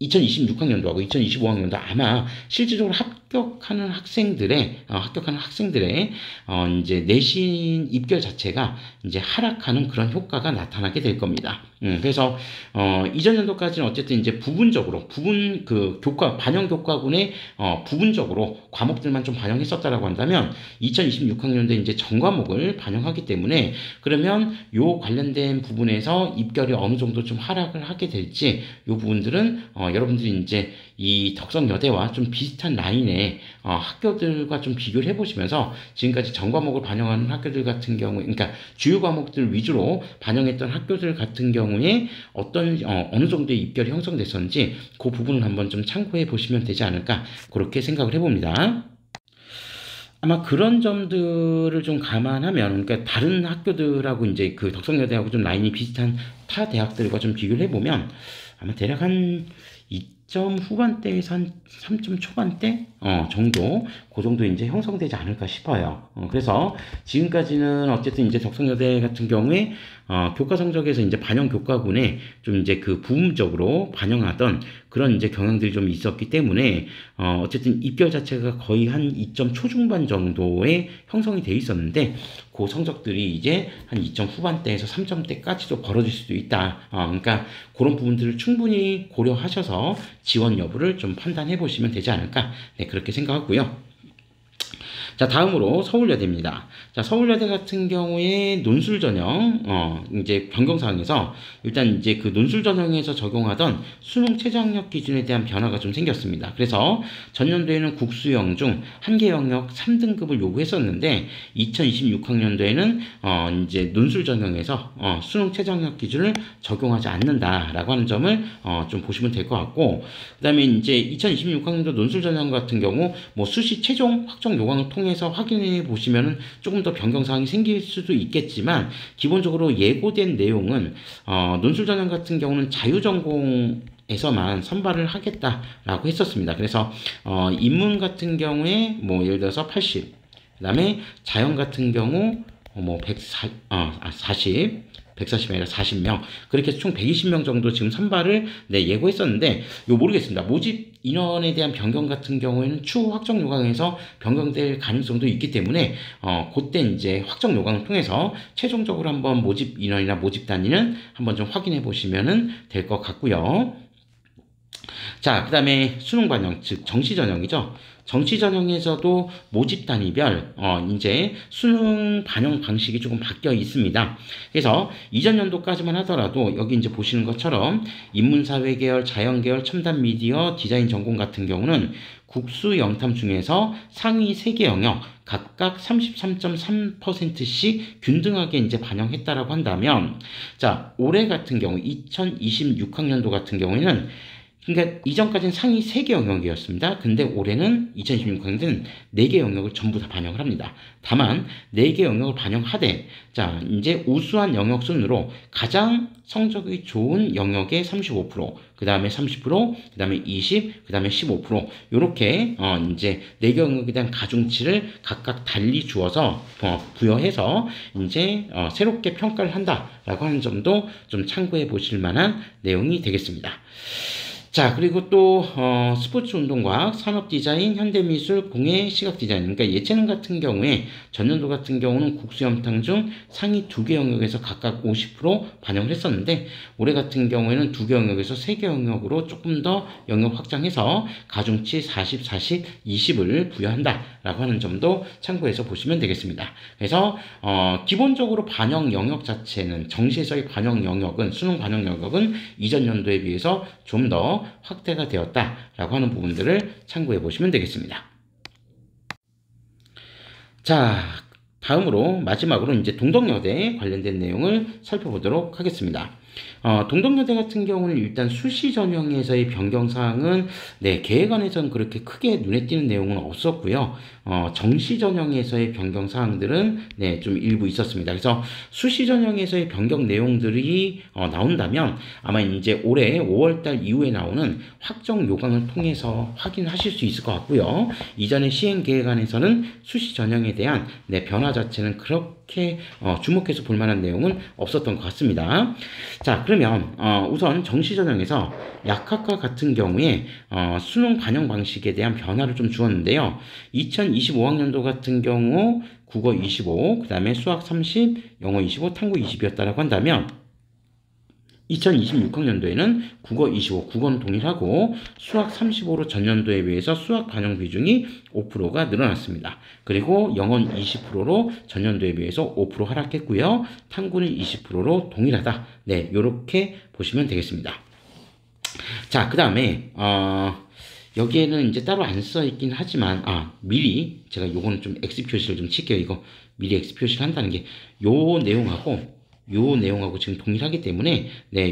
Speaker 1: 2026학년도하고 2025학년도 아마 실질적으로 합격하는 학생들의 이제 내신 입결 자체가 이제 하락하는 그런 효과가 나타나게 될 겁니다. 그래서 이전 연도까지는 어쨌든 이제 부분적으로 그 교과 반영 교과군의 부분적으로 과목들만 좀 반영했었다라고 한다면 2026학년도에 이제 전 과목을 반영하기 때문에 그러면 요 관련된 부분에서 입결이 어느 정도 좀 하락을 하게 될지 요 부분들은 여러분들이 이제 이 덕성여대와 좀 비슷한 라인의 학교들과 좀 비교를 해보시면서 지금까지 전 과목을 반영하는 학교들 같은 경우에, 그러니까 주요 과목들 위주로 반영했던 학교들 같은 경우에 어떤 어느 정도의 입결이 형성됐었는지 그 부분을 한번 좀 참고해 보시면 되지 않을까 그렇게 생각을 해봅니다. 아마 그런 점들을 좀 감안하면, 그러니까 다른 학교들하고 이제 그 덕성여대하고 좀 라인이 비슷한 타 대학들과 좀 비교를 해보면 아마 대략 한 2점 후반대에서 한 3점 초반대 정도 그 정도 이제 형성되지 않을까 싶어요. 그래서 지금까지는 어쨌든 이제 덕성여대 같은 경우에 교과 성적에서 이제 반영 교과군에 좀 이제 그 부분적으로 반영하던 그런 이제 경향들이 좀 있었기 때문에 어쨌든 입결 자체가 거의 한 2점 초중반 정도의 형성이 돼 있었는데 그 성적들이 이제 한 2점 후반대에서 3점대까지도 벌어질 수도 있다. 그러니까 그런 부분들을 충분히 고려하셔서 지원 여부를 좀 판단해 보시면 되지 않을까. 네, 그렇게 생각하고요. 자, 다음으로 서울여대입니다. 자, 서울여대 같은 경우에 논술 전형, 이제 변경사항에서 일단 이제 그 논술 전형에서 적용하던 수능 최저학력 기준에 대한 변화가 좀 생겼습니다. 그래서 전년도에는 국수형 중 한 개 영역 3등급을 요구했었는데 2026학년도에는 이제 논술 전형에서 수능 최저학력 기준을 적용하지 않는다라고 하는 점을 좀 보시면 될 것 같고, 그다음에 이제 2026학년도 논술 전형 같은 경우 뭐 수시 최종 확정 요강을 통해서 확인해 보시면은 조금 더 변경 사항이 생길 수도 있겠지만 기본적으로 예고된 내용은 논술 전형 같은 경우는 자유전공에서만 선발을 하겠다라고 했었습니다. 그래서 인문 같은 경우에 뭐 예를 들어서 80, 그다음에 자연 같은 경우 뭐 140이 아니라 40명 그렇게 해서 총 120명 정도 지금 선발을 예고했었는데 모르겠습니다. 모집 인원에 대한 변경 같은 경우에는 추후 확정 요강에서 변경될 가능성도 있기 때문에 그때 이제 확정 요강을 통해서 최종적으로 한번 모집 인원이나 모집 단위는 한번 좀 확인해 보시면은 될 것 같고요. 자, 그 다음에 수능 반영, 즉 정시 전형이죠. 정시 전형에서도 모집 단위별 이제 수능 반영 방식이 조금 바뀌어 있습니다. 그래서 이전 연도까지만 하더라도 여기 이제 보시는 것처럼 인문사회 계열, 자연 계열, 첨단 미디어, 디자인 전공 같은 경우는 국수 영탐 중에서 상위 3개 영역 각각 33.3%씩 균등하게 이제 반영했다라고 한다면, 자, 올해 같은 경우 2026학년도 같은 경우에는 그러니까 이전까지는 상위 3개 영역이었습니다. 근데 올해는 2026학년은 4개 영역을 전부 다 반영을 합니다. 다만 4개 영역을 반영하되, 자, 이제 우수한 영역 순으로 가장 성적이 좋은 영역의 35%, 그 다음에 30%, 그 다음에 20, 그 다음에 15%, 요렇게 이제 4개 영역에 대한 가중치를 각각 달리 주어서 부여해서 이제 새롭게 평가를 한다라고 하는 점도 좀 참고해 보실 만한 내용이 되겠습니다. 자, 그리고 또 스포츠 운동과학, 산업 디자인, 현대미술, 공예, 시각 디자인. 그러니까 예체능 같은 경우에 전년도 같은 경우는 국수영탐 중 상위 2개 영역에서 각각 50% 반영을 했었는데, 올해 같은 경우에는 2개 영역에서 3개 영역으로 조금 더 영역 확장해서 가중치 40, 40, 20을 부여한다라고 하는 점도 참고해서 보시면 되겠습니다. 그래서 기본적으로 반영 영역 자체는, 정시에서의 반영 영역은, 수능 반영 영역은 이전 연도에 비해서 좀 더 확대가 되었다라고 하는 부분들을 참고해 보시면 되겠습니다. 자, 다음으로 마지막으로 이제 동덕여대 관련된 내용을 살펴보도록 하겠습니다. 동덕여대 같은 경우는 일단 수시 전형에서의 변경사항은 계획안에서는 그렇게 크게 눈에 띄는 내용은 없었고요. 정시 전형에서의 변경사항들은 좀 일부 있었습니다. 그래서 수시 전형에서의 변경 내용들이 나온다면 아마 이제 올해 5월달 이후에 나오는 확정 요강을 통해서 확인하실 수 있을 것 같고요. 이전에 시행계획안에서는 수시 전형에 대한 변화 자체는 그렇게 주목해서 볼 만한 내용은 없었던 것 같습니다. 자, 그러면 우선 정시 전형에서 약학과 같은 경우에 수능 반영 방식에 대한 변화를 좀 주었는데요. 2025학년도 같은 경우 국어 25, 그 다음에 수학 30, 영어 25, 탐구 20이었다라고 한다면 2026학년도에는 국어 25, 국어는 동일하고 수학 35로 전년도에 비해서 수학 반영 비중이 5%가 늘어났습니다. 그리고 영어는 20%로 전년도에 비해서 5% 하락했고요. 탐구는 20%로 동일하다. 요렇게 보시면 되겠습니다. 자, 그 다음에 여기에는 이제 따로 안 써 있긴 하지만 미리 제가 요거는 좀 X 표시를 좀 칠게요. 이거 미리 X 표시를 한다는 게 요 내용하고 지금 동일하기 때문에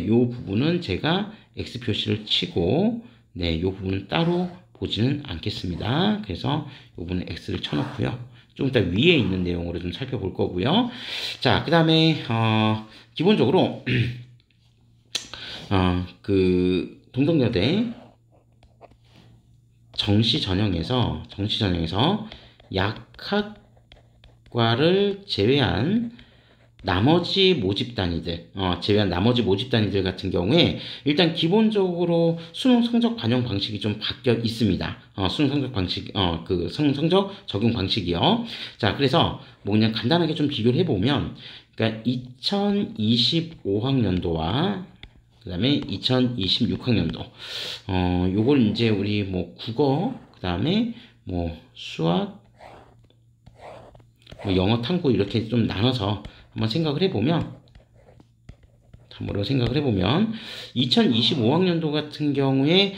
Speaker 1: 요 부분은 제가 X 표시를 치고 요 부분은 따로 보지는 않겠습니다. 그래서 요 부분은 X를 쳐놓고요. 좀 이따 위에 있는 내용으로 좀 살펴볼 거고요. 자, 그 다음에 기본적으로 그 동덕여대 정시 전형에서 약학과를 제외한 나머지 모집 단위들 같은 경우에 일단 기본적으로 수능 성적 반영 방식이 좀 바뀌어 있습니다. 수능 성적 방식, 수능 성적 적용 방식이요. 자, 그래서 뭐 그냥 간단하게 좀 비교를 해보면, 그러니까 2025학년도와 그 다음에 2026학년도, 요걸 이제 우리 뭐 국어, 그 다음에 뭐 수학, 뭐 영어, 탐구 이렇게 좀 나눠서 한번 생각을 해보면 2025학년도 같은 경우에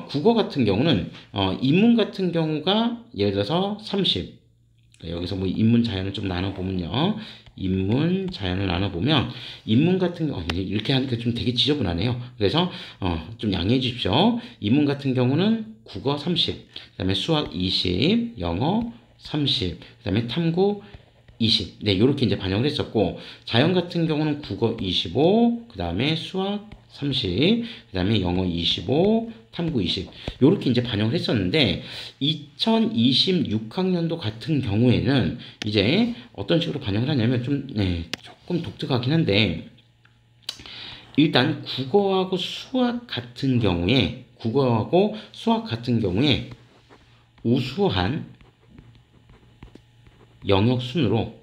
Speaker 1: 국어 같은 경우는 인문 같은 경우가 예를 들어서 30, 여기서 뭐 인문 자연을 좀 나눠보면요, 인문 자연을 나눠보면 인문 같은 경우 이렇게 하니까 좀 되게 지저분하네요. 그래서 좀 양해해 주십시오. 인문 같은 경우는 국어 30, 그 다음에 수학 20, 영어 30, 그 다음에 탐구 20. 요렇게 이제 반영을 했었고, 자연 같은 경우는 국어 25, 그 다음에 수학 30, 그 다음에 영어 25, 탐구 20. 요렇게 이제 반영을 했었는데, 2026학년도 같은 경우에는 이제 어떤 식으로 반영을 하냐면 조금 독특하긴 한데, 일단 국어하고 수학 같은 경우에 우수한 영역 순으로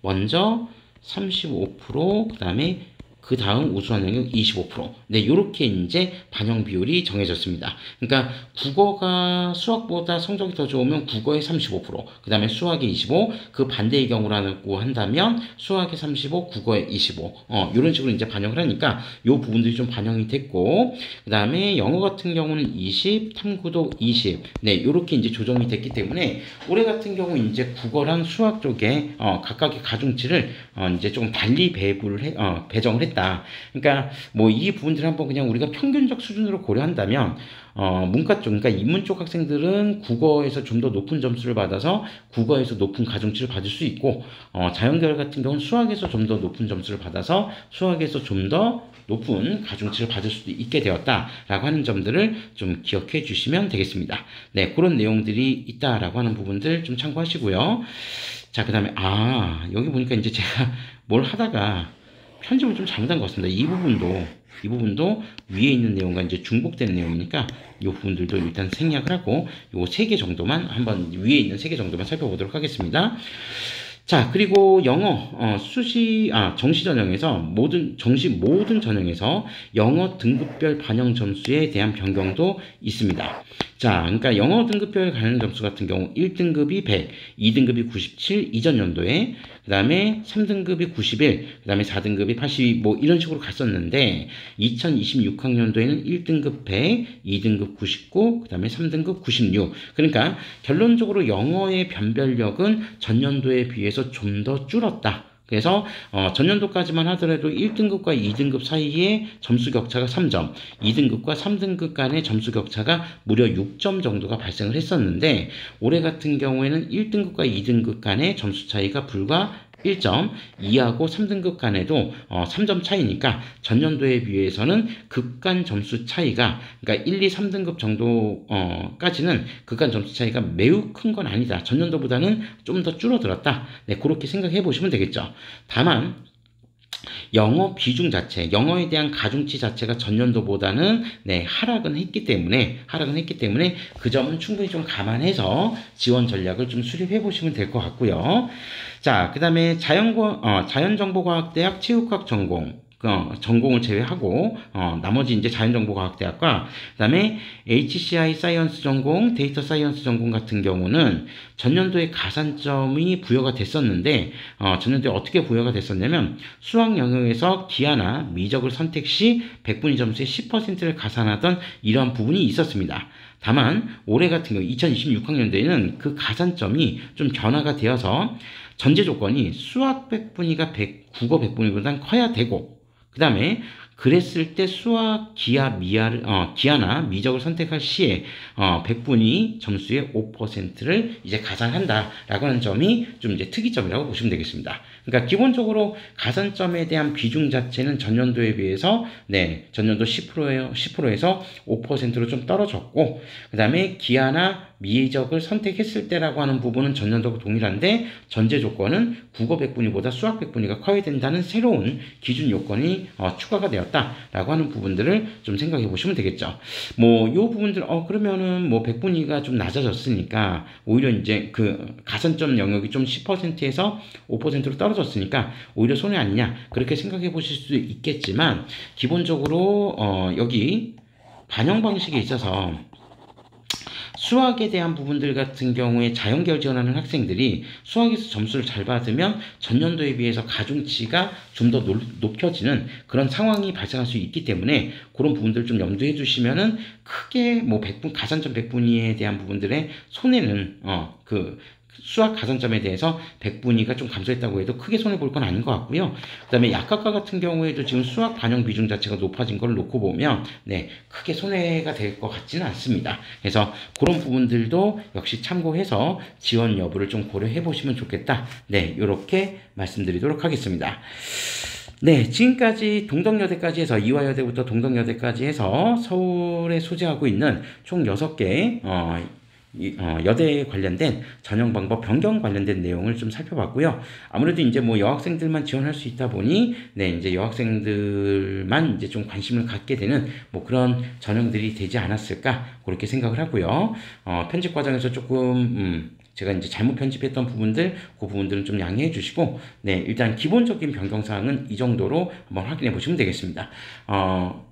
Speaker 1: 먼저 35%, 그 다음에 그 다음 우수한 영역 25%. 네, 요렇게 이제 반영 비율이 정해졌습니다. 그러니까 국어가 수학보다 성적이 더 좋으면 국어의 35%, 그 다음에 수학의 25, 그 반대의 경우라고 한다면 수학의 35, 국어의 25. 요런 식으로 이제 반영을 하니까 요 부분들이 좀 반영이 됐고, 그 다음에 영어 같은 경우는 20, 탐구도 20. 네, 요렇게 이제 조정이 됐기 때문에 올해 같은 경우 이제 국어랑 수학 쪽에 각각의 가중치를 이제 좀 달리 배정을 했다. 그러니까 뭐 이 부분들을 한번 그냥 우리가 평균적 수준으로 고려한다면 문과 쪽, 그러니까 인문 쪽 학생들은 국어에서 좀 더 높은 점수를 받아서 국어에서 높은 가중치를 받을 수 있고, 자연계열 같은 경우는 수학에서 좀 더 높은 점수를 받아서 수학에서 좀 더 높은 가중치를 받을 수도 있게 되었다라고 하는 점들을 좀 기억해 주시면 되겠습니다. 네, 그런 내용들이 있다라고 하는 부분들 좀 참고하시고요. 자, 그 다음에, 여기 보니까 이제 제가 뭘 하다가 편집을 좀 잘못한 것 같습니다. 이 부분도 위에 있는 내용과 이제 중복되는 내용이니까 이 부분들도 일단 생략을 하고 요 3개 정도만 한번 위에 있는 3개 정도만 살펴보도록 하겠습니다. 자, 그리고 영어, 정시 전형에서 정시 모든 전형에서 영어 등급별 반영 점수에 대한 변경도 있습니다. 자, 그러니까 영어 등급별 반영 점수 같은 경우 1등급이 100, 2등급이 97, 이전 연도에, 그 다음에 3등급이 91, 그 다음에 4등급이 82, 뭐 이런 식으로 갔었는데, 2026학년도에는 1등급 100, 2등급 99, 그 다음에 3등급 96. 그러니까 결론적으로 영어의 변별력은 전년도에 비해서 좀 더 줄었다. 그래서 전년도까지만 하더라도 1등급과 2등급 사이에 점수 격차가 3점, 2등급과 3등급 간의 점수 격차가 무려 6점 정도가 발생을 했었는데, 올해 같은 경우에는 1등급과 2등급 간의 점수 차이가 불과 1점, 2하고 3등급 간에도 3점 차이니까 전년도에 비해서는 극간 점수 차이가, 그러니까 1, 2, 3등급 정도까지는 극간 점수 차이가 매우 큰 건 아니다. 전년도보다는 좀 더 줄어들었다. 네, 그렇게 생각해 보시면 되겠죠. 다만 영어 비중 자체, 영어에 대한 가중치 자체가 전년도보다는 하락은 했기 때문에 그 점은 충분히 좀 감안해서 지원 전략을 좀 수립해 보시면 될 것 같고요. 자, 그 다음에 자연정보과학대학 체육학 전공을 제외하고 나머지 이제 자연정보과학대학과 그다음에 HCI 사이언스 전공, 데이터 사이언스 전공 같은 경우는 전년도에 가산점이 부여가 됐었는데 전년도에 어떻게 부여가 됐었냐면 수학 영역에서 기하나 미적을 선택 시 100분위 점수의 10%를 가산하던 이러한 부분이 있었습니다. 다만 올해 같은 경우 2026학년도에는 그 가산점이 좀 변화가 되어서 전제 조건이 수학 100분위가 국어 100분위보다는 커야 되고, 그 다음에 그랬을 때 수학 기하나 미적을 선택할 시에 100분위 점수의 5%를 이제 가산한다라고 하는 점이 좀 이제 특이점이라고 보시면 되겠습니다. 그러니까 기본적으로 가산점에 대한 비중 자체는 전년도에 비해서 전년도 10%에서 5%로 좀 떨어졌고, 그 다음에 기하나 미적을 선택했을 때라고 하는 부분은 전년도와 동일한데 전제 조건은 국어 100분위보다 수학 100분위가 커야 된다는 새로운 기준 요건이 추가가 되었다라고 하는 부분들을 좀 생각해 보시면 되겠죠. 뭐 요 부분들 그러면은 뭐 100분위가 좀 낮아졌으니까 오히려 이제 그 가산점 영역이 좀 10%에서 5%로 떨어졌으니까 오히려 손해 아니냐, 그렇게 생각해 보실 수도 있겠지만, 기본적으로 여기 반영 방식에 있어서 수학에 대한 부분들 같은 경우에 자연계열 지원하는 학생들이 수학에서 점수를 잘 받으면 전년도에 비해서 가중치가 좀 더 높여지는 그런 상황이 발생할 수 있기 때문에 그런 부분들 좀 염두해 두시면은 크게 뭐 가산점 100분위에 대한 부분들의 손해는 수학 가산점에 대해서 100분위가 좀 감소했다고 해도 크게 손해볼 건 아닌 것 같고요. 그 다음에 약학과 같은 경우에도 지금 수학 반영 비중 자체가 높아진 걸 놓고 보면 크게 손해가 될 것 같지는 않습니다. 그래서 그런 부분들도 역시 참고해서 지원 여부를 좀 고려해 보시면 좋겠다. 이렇게 말씀드리도록 하겠습니다. 지금까지 동덕여대까지 해서 이화여대부터 동덕여대까지 해서 서울에 소재하고 있는 총 6개 여대에 관련된 전형 방법 변경 관련된 내용을 좀 살펴봤고요. 아무래도 이제 뭐 여학생들만 지원할 수 있다 보니 이제 여학생들만 이제 좀 관심을 갖게 되는 뭐 그런 전형들이 되지 않았을까 그렇게 생각을 하고요. 편집 과정에서 조금 제가 이제 잘못 편집했던 부분들, 그 부분들은 좀 양해해 주시고, 네, 일단 기본적인 변경사항은 이 정도로 한번 확인해 보시면 되겠습니다.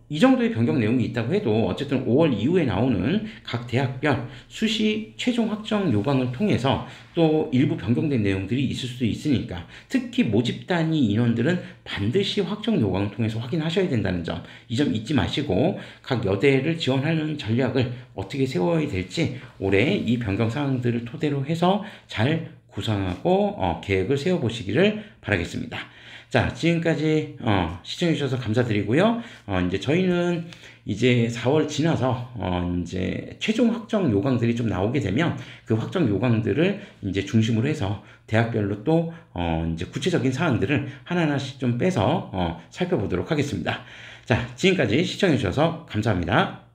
Speaker 1: 이 정도의 변경 내용이 있다고 해도 어쨌든 5월 이후에 나오는 각 대학별 수시 최종 확정 요강을 통해서 또 일부 변경된 내용들이 있을 수도 있으니까, 특히 모집 단위 인원들은 반드시 확정 요강을 통해서 확인하셔야 된다는 점, 이 점 잊지 마시고 각 여대를 지원하는 전략을 어떻게 세워야 될지 올해 이 변경 사항들을 토대로 해서 잘 구상하고 계획을 세워보시기를 바라겠습니다. 자, 지금까지 시청해주셔서 감사드리고요. 이제 저희는 이제 4월 지나서 이제 최종 확정 요강들이 좀 나오게 되면 그 확정 요강들을 이제 중심으로 해서 대학별로 또 이제 구체적인 사항들을 하나하나씩 좀 빼서 살펴보도록 하겠습니다. 자, 지금까지 시청해주셔서 감사합니다.